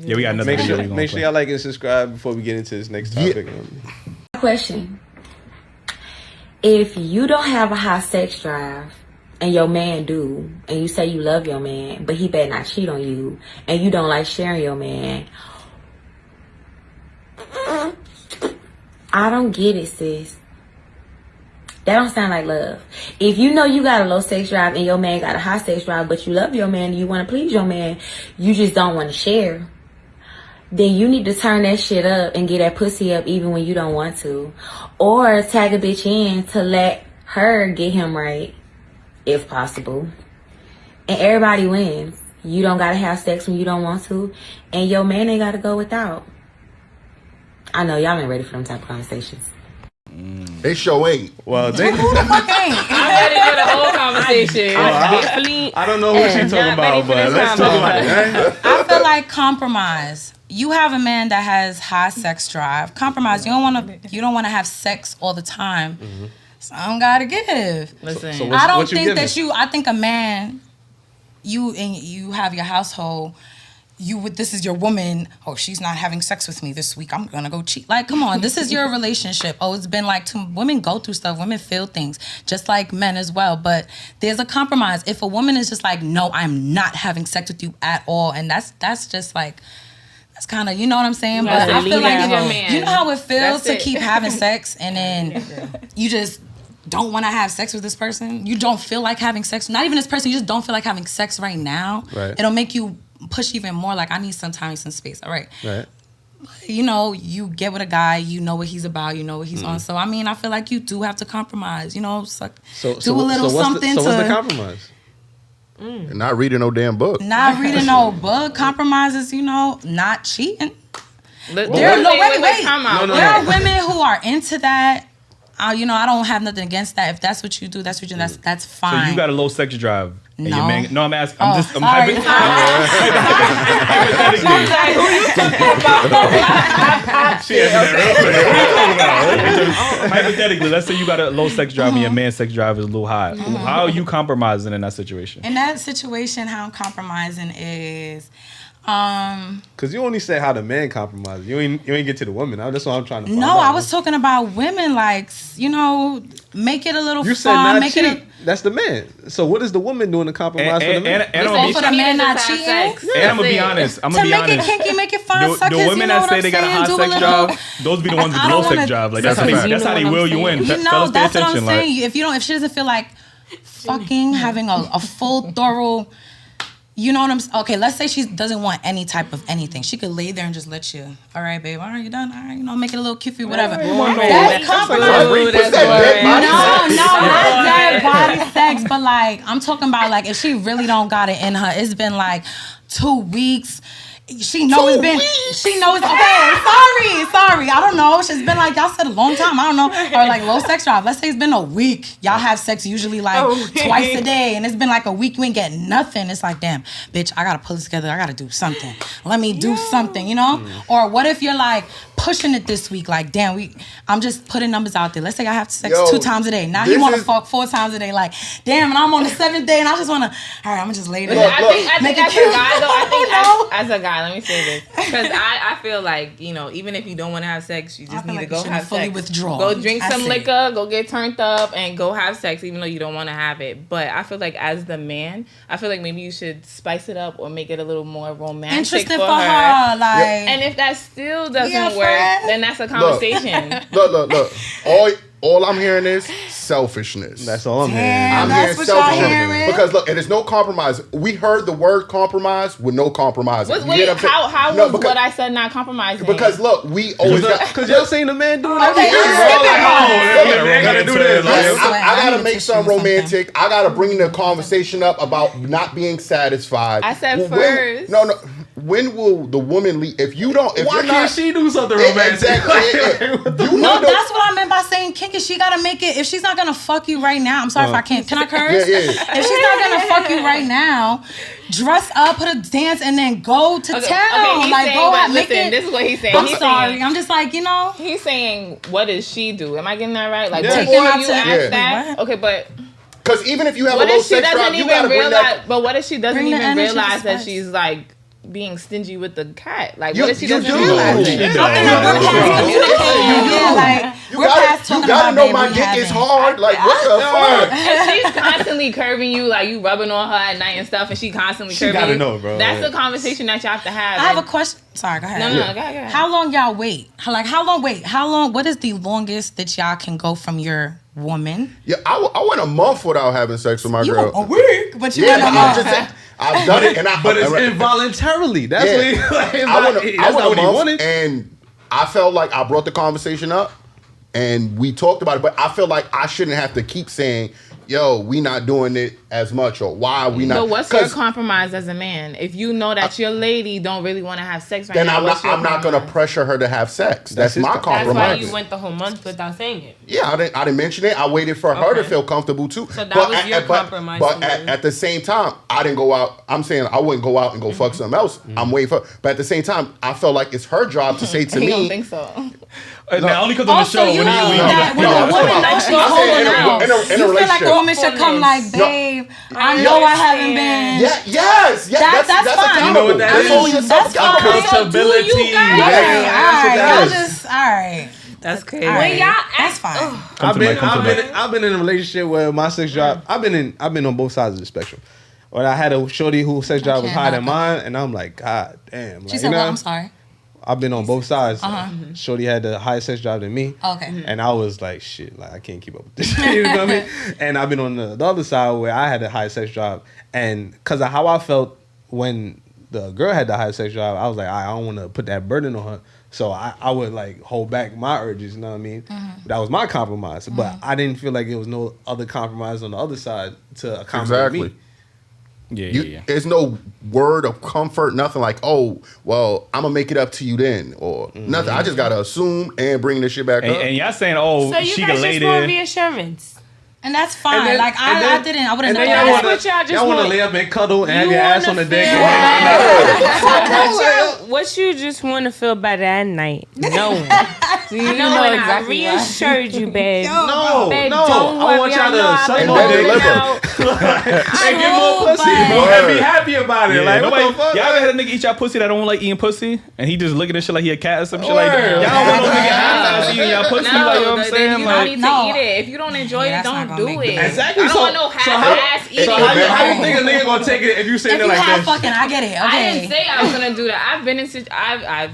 Yeah, we got another video. Make sure y'all like and subscribe before we get into this next topic. Question. If you don't have a high sex drive and your man do, and you say you love your man, but he better not cheat on you, and you don't like sharing your man, I don't get it, sis. That don't sound like love. If you know you got a low sex drive and your man got a high sex drive, but you love your man and you want to please your man, you just don't want to share, then you need to turn that shit up and get that pussy up even when you don't want to. Or tag a bitch in to let her get him right, if possible. And everybody wins. You don't gotta have sex when you don't want to, and your man ain't gotta go without. I know y'all ain't ready for them type of conversations. They sure ain't. Well, they... Who the fuck ain't? I'm ready for the whole conversation. I don't know what she's talking about, but let's talk about it. I feel like compromise. You have a man that has high sex drive. Compromise. You don't want to have sex all the time. Some gotta give. Listen, So I don't think that I think a man, you have your household. This is your woman. Oh, she's not having sex with me this week. I'm gonna go cheat. Like, come on, this is your relationship. Oh, it's been like women go through stuff. Women feel things, just like men as well. But there's a compromise. If a woman is just like, no, I'm not having sex with you at all, and that's just like, that's kind of, you know what I'm saying? But I feel like you know how it feels to keep having sex, and then you just don't want to have sex with this person. You don't feel like having sex. Not even this person. You just don't feel like having sex right now. Right. It'll make you push even more, like, I need some time, some space. All right. Right. You know, you get with a guy, you know what he's about, you know what he's on. So, I mean, I feel like you do have to compromise, you know, do a little something what's the compromise? Not reading no damn book. Not reading no book. Compromises, you know, not cheating. wait. There are women who are into that. You know, I don't have nothing against that. If that's what you do, that's fine. So you got a low sex drive. No. I'm asking. I'm sorry. Hypothetically, let's say you got a low sex drive and your man's sex drive is a little high. How are you compromising in that situation? In that situation, how I'm compromising is... Because you only said how the man compromises. You ain't get to the woman. That's what I'm trying to find No, out. I was talking about women, like, you know, make it a little You said fun. not Make cheat. it That's the man. So what is the woman doing to compromise for the man? And for the man not cheating. And I'm gonna be honest. To make it kinky, make it fun. The women that say they got a high sex drive, those be the ones with the low sex drive. Like that's how they will you in. You know, that's what I'm saying. If she doesn't feel like fucking having a full thorough. You know what I'm saying? Okay, let's say she doesn't want any type of anything. She could lay there and just let you, all right, babe, all right, you done? All right, you know, make it a little cute for you, whatever. That's compromise. No, not dead body sex, but like, I'm talking about like, if she really don't got it in her, it's been like 2 weeks. She knows it's been. She knows. Okay, sorry. I don't know. She's been like y'all said a long time. I don't know. Or like low sex drive. Let's say it's been a week. Y'all have sex usually like twice a day, and it's been like a week. You ain't getting nothing. It's like, damn, bitch, I gotta pull this together. I gotta do something. Let me do something. You know? Or what if you're like pushing it this week? Like, damn, I'm just putting numbers out there. Let's say I have sex 2 times a day. Now he want to fuck 4 times a day. Like, damn, and I'm on the 7th day, and I just wanna. All right, I'm gonna just lay there. I think as a guy, though. As a guy. Let me say this, because I feel like, you know, even if you don't want to have sex, you just need to go have fully sex. Withdraw. Go drink some liquor, go get turned up, and go have sex, even though you don't want to have it. But I feel like as the man, I feel like maybe you should spice it up or make it a little more romantic interesting for her. Like, and if that still doesn't work, then that's a conversation. Look. All I'm hearing is selfishness. That's all I'm hearing. I'm hearing selfishness. Because look, and there's no compromise. We heard the word compromise with no compromise. Wait, how was what I said not compromising? Because look, we always because y'all seen the man doing everything. I gotta do this. I gotta make something romantic. I gotta bring the conversation up about not being satisfied. I said first. No. When will the woman leave? If you don't, why can't she do something romantic? Exactly. No, that's what I meant by saying kinky. She gotta make it. If she's not gonna fuck you right now, I'm sorry if I can't. Can I curse? Yeah. If she's not gonna fuck you right now, dress up, put a dance, and then go to town. Okay, like, go out, make it. This is what he's saying. I'm sorry. I'm just like, you know. He's saying, what does she do? Am I getting that right? Like, take before them out you to ask that. Okay, but. Because even if you have a low sex drive, you gotta bring that. But what if she doesn't even realize that she's like being stingy with the cat. Like, You- what if she you doesn't do. realize She it? does. I feel like we're past communicating. Yeah, like You we're past talking gotta about know babe, my we dick haven't. is hard. Like, what the fuck? If she's constantly curving you, like you rubbing on her at night and stuff, and she constantly She curving gotta you, know, bro. that's a conversation that you have to have. I have a And- question. Sorry, go ahead. No, go ahead. How long y'all wait? Like, how long? Wait, how long? What is the longest that y'all can go from your woman? Yeah, I went a month without having sex with my You girl. a week, but you Yeah, went a I'm month. just saying, I've done it, and But it's involuntarily. That's Yeah. what he, like, it's I not, went that's a not what he month, wanted. and I felt like I brought the conversation up, and we talked about it. But I feel like I shouldn't have to keep saying, "Yo, we not doing it as much," or "Why are we not?" So what's your 'Cause compromise as a man? If you know that your lady don't really want to have sex right then now, I'm what's your not going to compromise? pressure her to have sex. That's his my compromise. That's why compromise. you went the whole month without saying it. Yeah, I didn't mention it. I waited for her to Okay. feel comfortable too. So that was your compromise But to me. at the same time, I didn't go out. I'm saying I wouldn't go out and go fuck something else. I'm waiting for. But at the same time, I felt like it's her job to say to He me. don't think so. Now only because on the Also, show you when know he that when No, a I'm woman talking knows she's about- holding in a- out, in a you feel like a relationship. woman should come like, babe, I know I haven't been. Yeah, yes, That's fine. accountable. You know what that That's is? only yourself That's fine. accountable. Accountability. So do you guys- Okay, Yeah, all that's what right, that y'all is. just all right. That's crazy. All right. When y'all That's fine. Come to the mic. I've been in a relationship where my sex drive. I've been on both sides of the spectrum. When I had a shorty whose sex drive was can't higher than knock mine, and I'm like, God damn. Like, She you said, know, "Well, I'm sorry." I've been on both sides. Uh-huh. Shorty had the highest sex drive than me. Okay. And I was like, shit, like I can't keep up with this. You know what I mean? And I've been on the other side where I had the highest sex drive. And because of how I felt when the girl had the highest sex drive, I was like, I don't want to put that burden on her. So I would like hold back my urges, you know what I mean? That was my compromise. But I didn't feel like there was no other compromise on the other side to accommodate me. Yeah. There's no word of comfort, nothing like, oh, well, I'm gonna make it up to you then, or nothing. I just gotta assume and bring this shit back up. And y'all saying, oh, So you she guys can lay just want there. reassurance. And that's fine. And then- like and then- I wouldn't And know then that. y'all That's wanna, what y'all just y'all wanna want. lay up and cuddle and have You your ass wanna on the dick. feel what you just want to feel better at night. No. You know when I exactly reassured you, babe. No, Babe, no. don't I want worry, y'all I know to I've suck been And more then dick deliver. and get more True, pussy, but- bro, and be happy about it. Yeah, Like, what nobody, the fuck? y'all ever had a nigga eat y'all pussy that don't like eating pussy? And he just looking at shit like he a cat or some shit like Word. that? Y'all don't want no nigga half-ass eating y'all pussy, like, you know what I'm then saying? you Like, don't need to No. eat it. If you don't enjoy Yeah, it, that's not don't gonna do make it. it. Exactly. I don't So- want no so half-ass eating. So how you think a nigga gonna take it if you If sitting you there like have this? fucking, I get it. I Okay. didn't say I was gonna do that. I've been in I've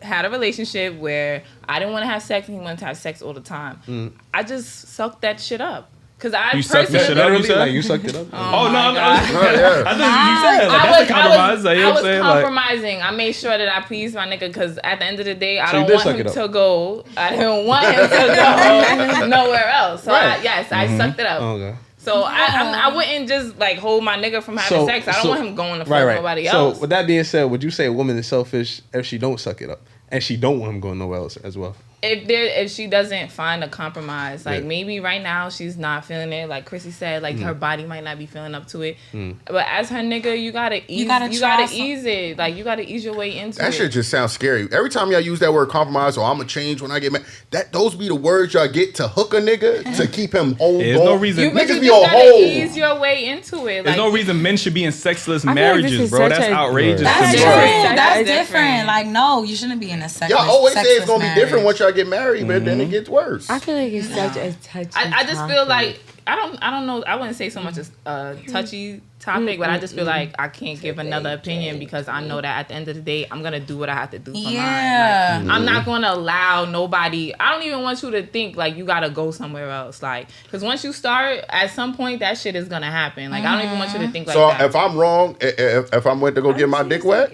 had a relationship where I didn't want to have sex and he wanted to have sex all the time. I just sucked that shit up. Cause I You sucked the personally, shit up? Literally, said? like you sucked it up. oh, no, my I God. thought you said, like, that's a compromise. Like, you know I what was I'm saying? Like, compromising. I made sure that I pleased my nigga because at the end of the day, I So you don't did want suck him it up. to go. I didn't want him to go nowhere else. So Right. I sucked it up. Okay. So I wouldn't just like hold my nigga from having sex. I don't want him going to fuck nobody else. So with that being said, would you say a woman is selfish if she don't suck it up and she don't want him going nowhere else as well? If she doesn't find a compromise, like Yeah. maybe right now she's not feeling it, like Chrissy said, like her body might not be feeling up to it. But as her nigga, you gotta ease, you gotta try some- ease it. Like you gotta ease your way into That it. shit just sounds scary. Every time y'all use that word compromise or I'm gonna change when I get mad, those be the words y'all get to hook a nigga to keep him hold. There's no reason. But Niggas you be just on gotta hold. ease your way into it. There's Like, no reason men should be in sexless like this marriages, is bro. such That's a- outrageous That's to true. me. Right. That's That's different. different. Like, no, you shouldn't be in a sex. Y'all always say it's gonna be marriage. different once y'all get married, but then it gets worse. I feel like it's such a touchy I just feel like I don't know. I wouldn't say so much as a touchy topic, but I just feel like I can't give another opinion because I know that at the end of the day, I'm gonna do what I have to do for mine. Yeah. Like, I'm not gonna allow nobody. I don't even want you to think like you gotta go somewhere else. Like, because once you start, at some point that shit is gonna happen. Like, I don't even want you to think like So that. if I'm wrong, if I went to go get my dick wet,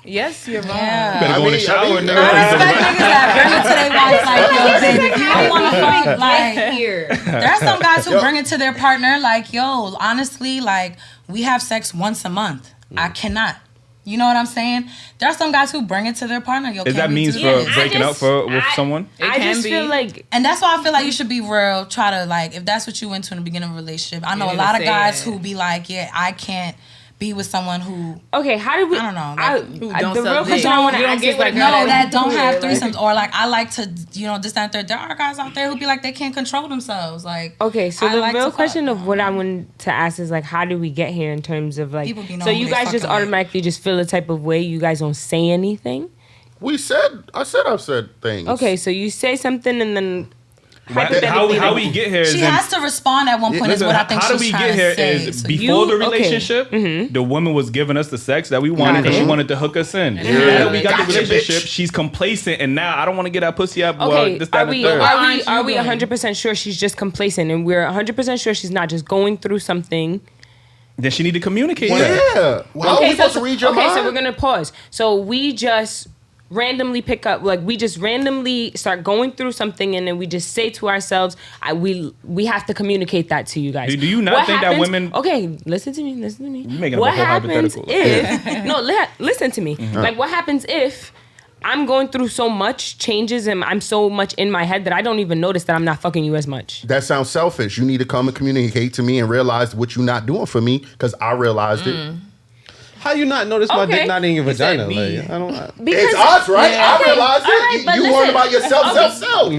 Yes, you're wrong. Yeah. Better go in the shower, I nigga. respect niggas that bring it to their wife like, yo, baby, if you don't want to fuck, like, here. there are some guys who bring it to their partner like, yo, honestly, like, we have sex once a month. I cannot. You know what I'm saying? There are some guys who bring it to their partner. Yo, Is can that we means do for this? breaking up with someone? It I can just be. feel like And that's why I feel like you should be real. Try to, like, if that's what you went to in the beginning of a relationship. I know a need lot to of say guys it. who be like, yeah, I can't be with someone who Okay, how do we? I don't know, like, who don't the suck real dick. question I want to You don't ask get is what like, a no, girl that don't have like- threesomes, or like I like to, this, that, and third. There are guys out there who be like they can't control themselves. Like, Okay, so I the like real to fuck. question of what I wanted to ask is like, how did we get here in terms of like? People be knowing So who you they guys just fucking with. automatically just feel a type of way. You guys don't say anything. I said things. Okay, so you say something and then How hypothetically, we get here is She in- has to respond at one point. Listen, is what I think how do she's we trying get here to say. is So before the okay. relationship, the woman was giving us the sex that we wanted because she wanted to hook us in. Now that we got the Gotcha, relationship, bitch. she's complacent, and now I don't want to get that pussy up. Okay, Well, this, that, are and the we third. are we 100% sure she's just complacent and we're 100% sure she's not just going through something? Then she need to communicate that. Yeah. How are we supposed to read your mind? so we're gonna pause. So we just randomly pick up, like we just randomly start going through something, and then we just say to ourselves, we have to communicate that to you guys. Do you not think that women- Okay, listen to me. You're making up What a whole happens hypothetical. if? No, listen to me. Like, what happens if I'm going through so much changes and I'm so much in my head that I don't even notice that I'm not fucking you as much? That sounds selfish. You need to come and communicate to me and realize what you're not doing for me because I realized it. How you not notice my Okay. dick not in your He said vagina? me. Like, I don't. Because It's us, right? Yeah. I realized All right, it. but You listen. worried about yourself, Okay. self. Me.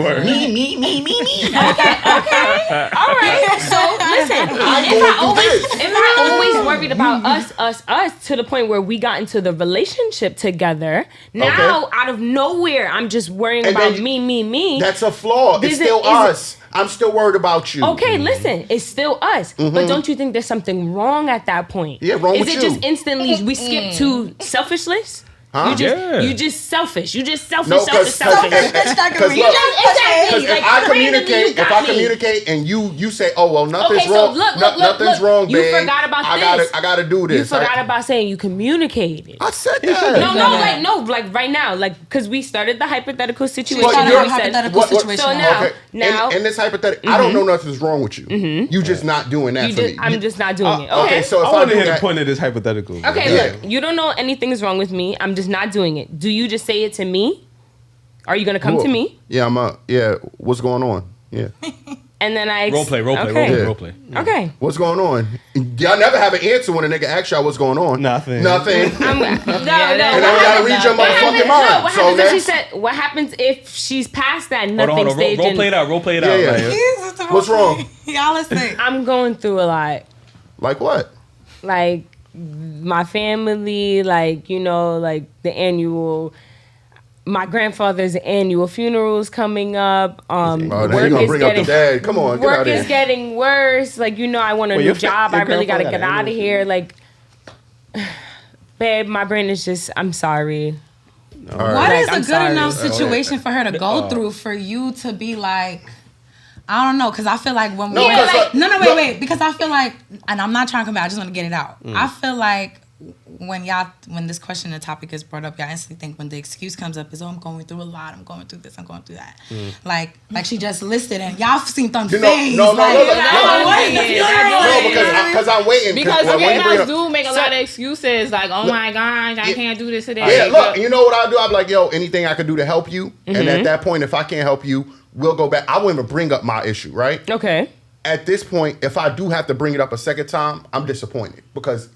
All right. So listen, I'm going through this. if I always worried about us to the point where we got into the relationship together, now Okay. out of nowhere I'm just worrying And about then me. That's a flaw. It's Is it- still is it- us. I'm still worried about you. Okay, listen, it's still us. But don't you think there's something wrong at that point? Yeah, wrong Is with it you. just instantly we skip to selfishness? Huh? Yeah. You just selfish. You just selfish, No, selfish. because Exactly. if I randomly you communicate, got me. and you say, oh well, nothing's Okay, so wrong. look, Nothing's wrong, You babe. forgot about I this. gotta do this. You forgot about saying you communicated. I said that. Like right now, like because we started the hypothetical situation. But where you're- we said- hypothetical situation. So now, in this hypothetical, I don't know nothing's wrong with you. You just not doing that for me. I'm just not doing it. Okay, so if I I want to do hear the that, point of this hypothetical. Okay, Yeah. look, you don't know anything's wrong with me. I'm just not doing it. Do you just say it to me? Are you gonna come to me? Yeah, Yeah, what's going on? Yeah, And then I Role play. Yeah. Okay. what's going on? Y'all never have an answer when a nigga asks y'all what's going on. Nothing. No. And then we What gotta read your motherfucking mind. what So happens if she next, said? What happens if she's past that Hold nothing on. stage? Role and play it out. Role play it Yeah, out. yeah. Right? What's wrong? Y'all listen. I'm going through a lot. Like what? Like my family, like like the annual. My grandfather's annual funeral is coming up. Oh, now you Work gonna is bring up the getting dad? Come on, get work out is here. getting worse. Like I want a Wait, new your job. I really gotta grandfather get got an out of annual here. Like, babe, my brain is just. I'm sorry. All right. What is I'm a good sorry. enough situation for her to go through for you to be like, I don't know, because I feel like when No, we 'cause, like, look- wait, because I feel like, and I'm not trying to come back, I just want to get it out. I feel like when this question and topic is brought up, y'all instantly think when the excuse comes up is, oh, I'm going through a lot, I'm going through this, I'm going through that. Like she just listed, and y'all seem unfazed. No, like, what is the funeral? No, because I'm waiting. Because when you bring guys up- do make a lot of excuses, like, oh my gosh, I can't do this today. Yeah, look, you know what I'll do? I'll be like, yo, anything I could do to help you. And at that point, if I can't help you, we'll go back. I won't even bring up my issue, right? Okay. At this point, if I do have to bring it up a second time, I'm disappointed because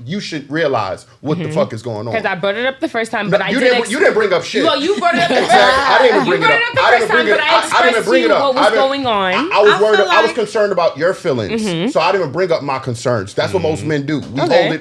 you should realize what the fuck is going on. Because I brought it up the first time, but No, I you did. didn't bring up shit. Well, you brought it up the first Exactly. I didn't even You bring brought it it up. up the I first didn't bring time, it but up. I I didn't expressed bring to it you up. what was going on. I was I worried. feel I was like- concerned about your feelings, so I didn't bring up my concerns. That's what most men do.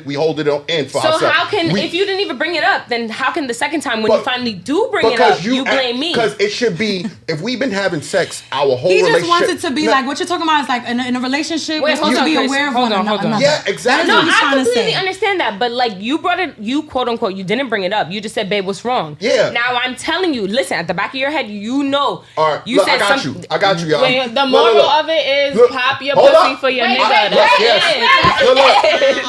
We hold it in for So ourselves. how can, if you didn't even bring it up, then how can the second time when you But- finally do bring it up, you blame me? Because it should be, if we've been having sex our whole He relationship. just wants it to be like what you're talking about is like in a relationship. Wait, We're hold supposed to on, be Chris. aware of Hold one on, hold on. another. Yeah, exactly. That's what No, he's I trying to completely say. understand that, but like you brought it, you quote unquote, you didn't bring it up. You just said, "Babe, what's wrong?" Yeah. Now I'm telling you, listen, at the back of your head, you know. All right, You look, said I got some- you. I got you, y'all. The moral of it is Look, pop your hold pussy up. for your Wait, nigga. wait, That's Yes. it. Look, look.